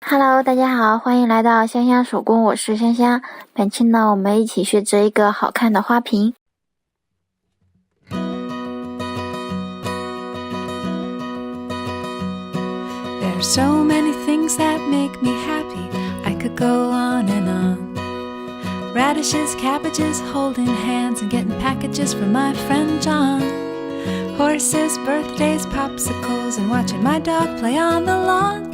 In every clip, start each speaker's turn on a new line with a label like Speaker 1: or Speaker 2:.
Speaker 1: Hello， 大家好，欢迎来到香香手工，我是香香。本期呢，我们一起学折一个好看的花瓶。
Speaker 2: There are so many things that make me happy. I could go on and on. Radishes, cabbages, holding hands and getting packages from my friend John. Horses, birthdays, popsicles, and watching my dog play on the lawn.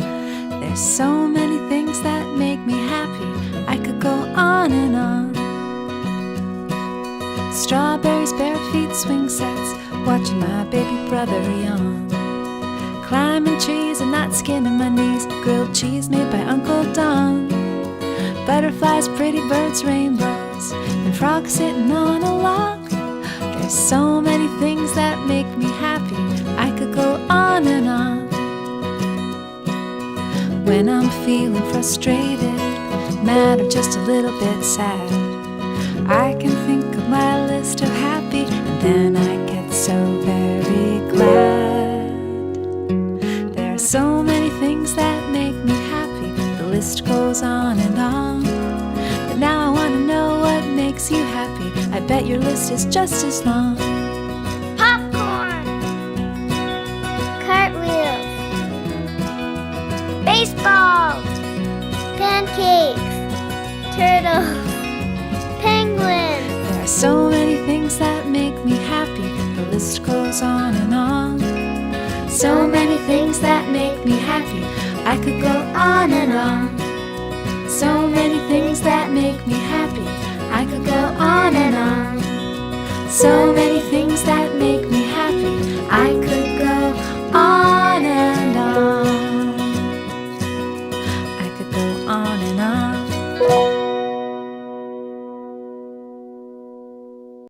Speaker 2: There's so many things that make me happy. I could go on and on. Strawberries, bare feet, swing sets, watching my baby brother yawn. Climbing trees and not skinning my knees, grilled cheese made by Uncle Don. Butterflies, pretty birds, rainbows, and frogs sitting on a log. There's so many things that make me happy. I could go on and on. When I'm feeling frustrated, mad or just a little bit sad, I can think of my list of happy, and then I get so very glad. There are so many things that make me happy. The list goes on and on. But now I want to know what makes you happy. I bet your list is just as long.
Speaker 3: Popcorn, cartwheels, baseballs, pancakes, turtles, penguins.
Speaker 2: There are so many things that make me happy. The list goes on and on. So many things that make me happy. I could go on and on. So many things that make me happy. I could go on and on. So many things that make